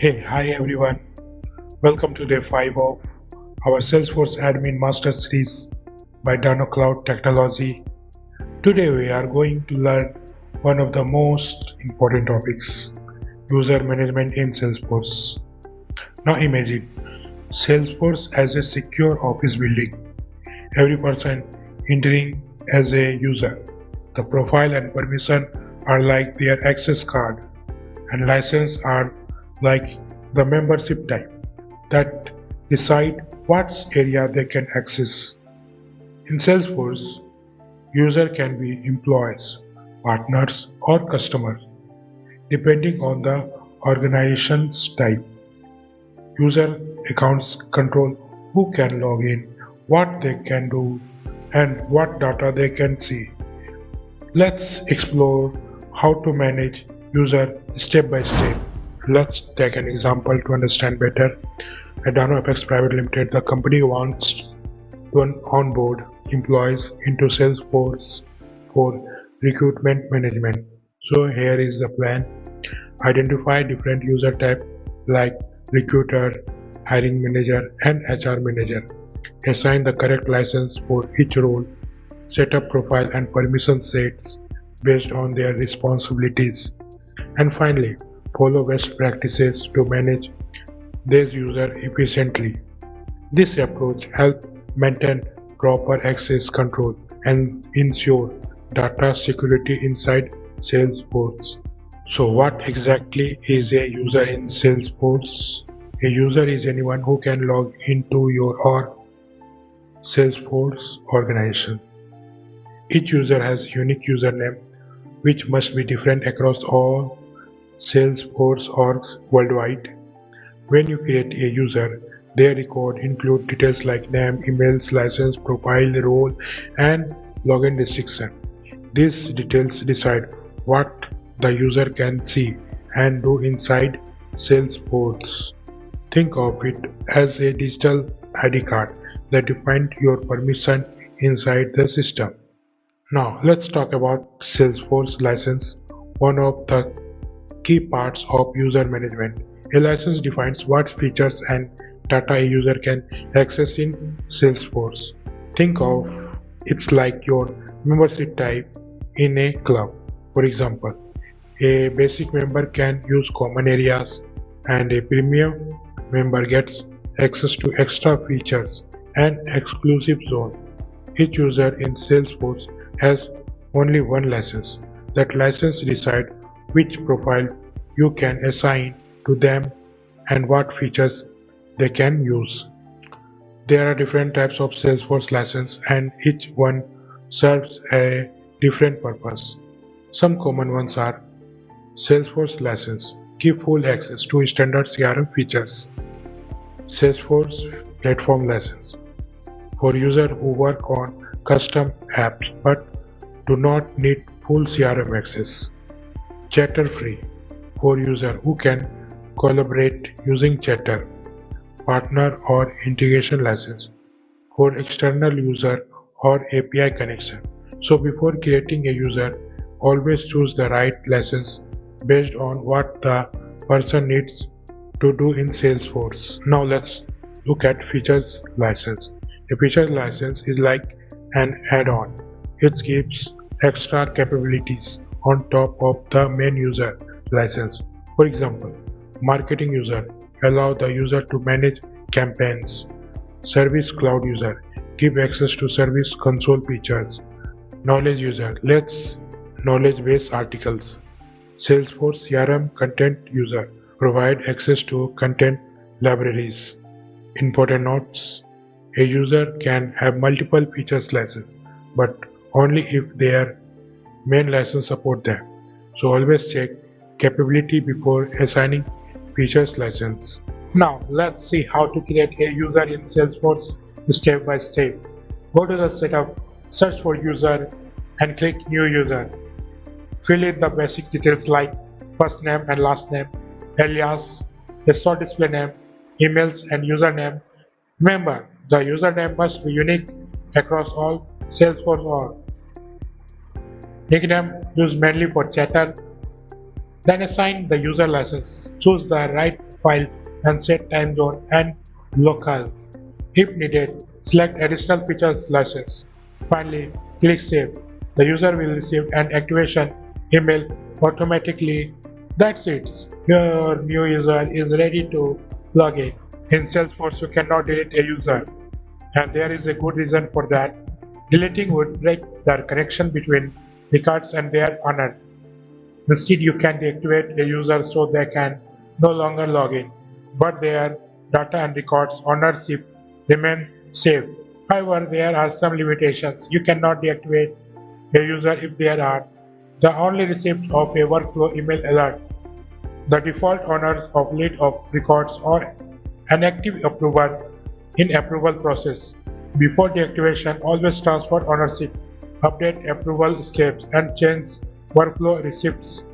Hi everyone. Welcome to day 5 of our Salesforce Admin Master Series by Dano Cloud Technology. Today we are going to learn one of the most important topics, user management in Salesforce. Now imagine Salesforce as a secure office building. Every person entering as a user. The profile and permission are like their access card, and license are like the membership type that decide what area they can access. In Salesforce, user can be employees, partners, or customers, depending on the organization's type. User accounts control who can log in, what they can do, and what data they can see. Let's explore how to manage user step by step. Let's take an example to understand better. At DanoApex Private Limited, the company wants to onboard employees into Salesforce for recruitment management. So here is the plan. Identify different user types like recruiter, hiring manager, and HR manager. Assign the correct license for each role. Set up profile and permission sets based on their responsibilities. And finally, follow best practices to manage these users efficiently. This approach helps maintain proper access control and ensure data security inside Salesforce. So what exactly is a user in Salesforce? A user is anyone who can log into your or Salesforce organization. Each user has unique username which must be different across all Salesforce orgs worldwide. When you create a user, their record include details like name, emails, license, profile, role, and login restriction. These details decide what the user can see and do inside Salesforce. Think of it as a digital ID card that defines your permission inside the system. Now let's talk about Salesforce license, one of the key parts of user management. A license defines what features and data a user can access in Salesforce. Think of it's like your membership type in a club. For example, a basic member can use common areas and a premium member gets access to extra features and exclusive zone. Each user in Salesforce has only one license. That license decides which profile you can assign to them and what features they can use. There are different types of Salesforce license and each one serves a different purpose. Some common ones are Salesforce license give full access to standard CRM features. Salesforce platform license for users who work on custom apps but do not need full CRM access. Chatter free for users who can collaborate using Chatter. Partner or integration license for external user or API connection. So before creating a user, always choose the right license based on what the person needs to do in Salesforce. Now let's look at features license. A feature license is like an add-on. It gives extra capabilities on top of the main user license. For example, marketing user allow the user to manage campaigns. Service Cloud user give access to Service Console features. Knowledge user lets knowledge base articles. Salesforce CRM content user provide access to content libraries. Important notes: a user can have multiple features license, but only if their main license support them. So always check capability before assigning features license. Now let's see how to create a user in Salesforce step by step. Go to the setup, search for user and click new user. Fill in the basic details like first name and last name, alias, a short display name, emails and username. Remember, the username must be unique across all Salesforce org. Nickname used mainly for chatter. Then assign the user license. Choose the right file and set time zone and local. If needed, select additional features license. Finally, click Save. The user will receive an activation email automatically. That's it. Your new user is ready to log in. In Salesforce, you cannot delete a user, and there is a good reason for that. Deleting would break the connection between records and their owner. Instead, you can deactivate a user so they can no longer log in, but their data and records ownership remain safe. However, there are some limitations. You cannot deactivate a user if there are the only receipt of a workflow email alert, the default owners of lead of records, or an active approver in approval process. Before deactivation, always transfer ownership, update approval steps, and change workflow receipts.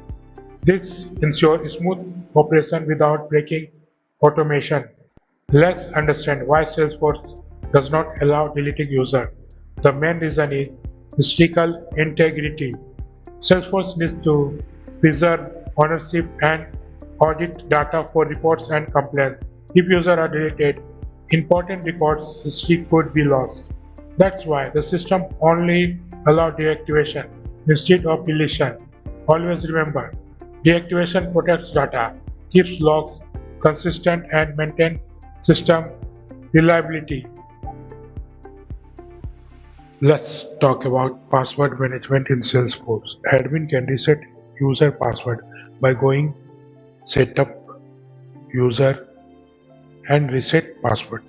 This ensures smooth operation without breaking automation. Let's understand why Salesforce does not allow deleting user. The main reason is historical integrity. Salesforce needs to preserve ownership and audit data for reports and complaints. If users are deleted, important records history could be lost. That's why the system only allows deactivation instead of deletion. Always remember, deactivation protects data, keeps logs consistent, and maintains system reliability. Let's talk about password management in Salesforce. Admin can reset user password by going Setup, User, and Reset Password.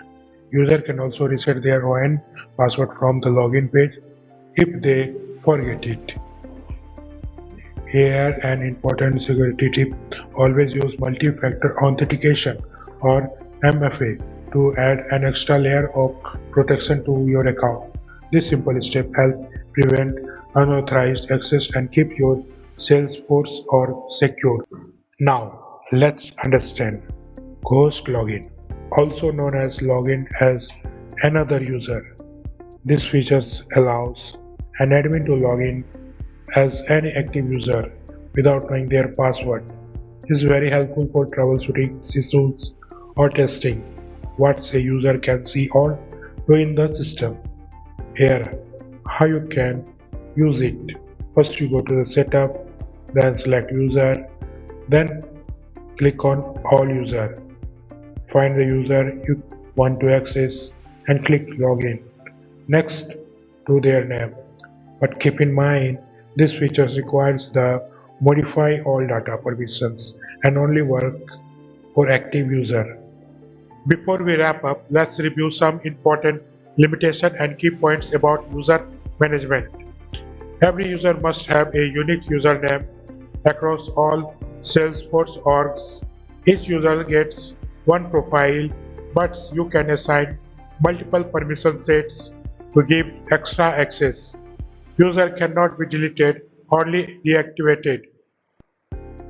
User can also reset their own password from the login page if they forget it. Here an important security tip: always use multi-factor authentication or MFA to add an extra layer of protection to your account. This simple step helps prevent unauthorized access and keep your Salesforce or secure. Now let's understand ghost login, also known as login as another user. This feature allows an admin to log in as any active user without knowing their password. This is very helpful for troubleshooting issues or testing what a user can see or do in the system. Here, how you can use it. First you go to the setup, then select user, then click on all user. Find the user you want to access and click login. Next to their name. But keep in mind, this feature requires the modify all data permissions and only work for active user. Before we wrap up, let's review some important limitations and key points about user management. Every user must have a unique username across all Salesforce orgs. Each user gets one profile, but you can assign multiple permission sets to give extra access. User cannot be deleted, only deactivated.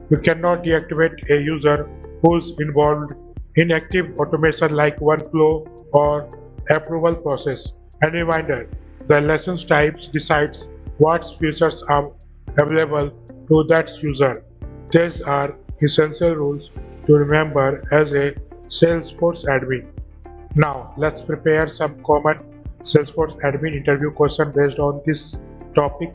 You cannot deactivate a user who's involved in active automation like workflow or approval process. And reminder, the license types decides what features are available to that user. These are essential rules to remember as a Salesforce admin. Now, let's prepare some common Salesforce admin interview questions based on this topic.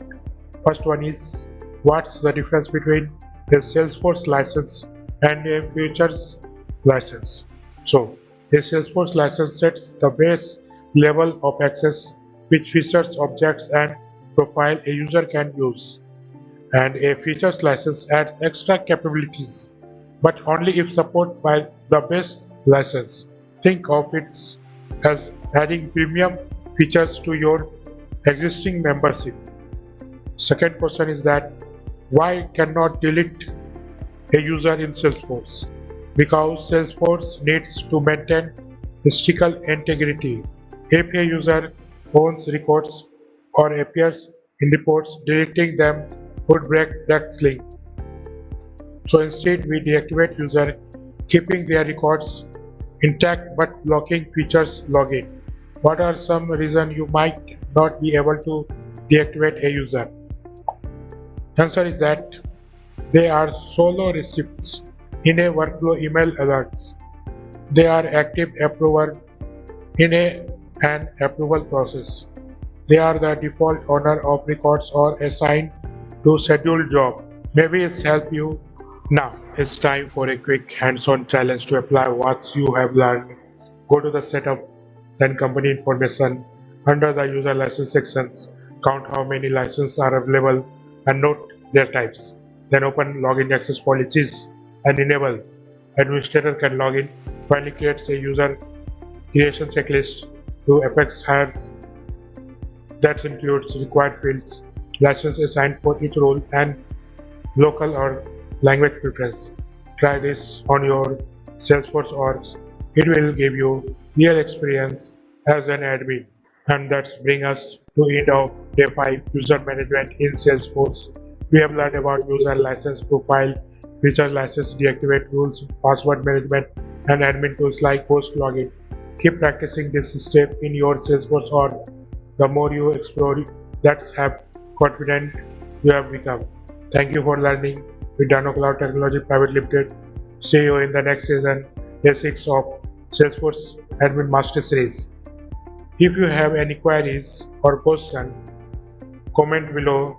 First one is, what's the difference between a Salesforce license and a features license? So, a Salesforce license sets the base level of access which features, objects, and profile a user can use. And a features license adds extra capabilities, but only if supported by the base license. Think of it as adding premium features to your existing membership. Second question is that why cannot delete a user in Salesforce? Because Salesforce needs to maintain historical integrity. If a user owns records or appears in reports, deleting them would break that link. So instead, we deactivate user, keeping their records intact but blocking features login. What are some reasons you might not be able to deactivate a user? Answer is that they are solo receipts. in a workflow email alerts. They are active approver in an approval process. They are the default owner of records or assigned to scheduled job. Maybe it's help you. Now it's time for a quick hands-on challenge to apply what you have learned. Go to the setup, then company information. Under the user license sections, count how many licenses are available and note their types. Then open login access policies and enable. Administrator can log in. Finally creates a user creation checklist to Apex hires that includes required fields, license assigned for each role, and local or language preference. Try this on your Salesforce orgs. It will give you real experience as an admin. And that's bring us to end of day 5 user management in Salesforce. We have learned about user license profile, feature license deactivate rules, password management, and admin tools like host login. Keep practicing this step in your Salesforce org. The more you explore, that's how confident you have become. Thank you for learning with Dano Cloud Technology Private Limited. See you in the next season, day 6 of Salesforce Admin Master Series. If you have any queries or questions, comment below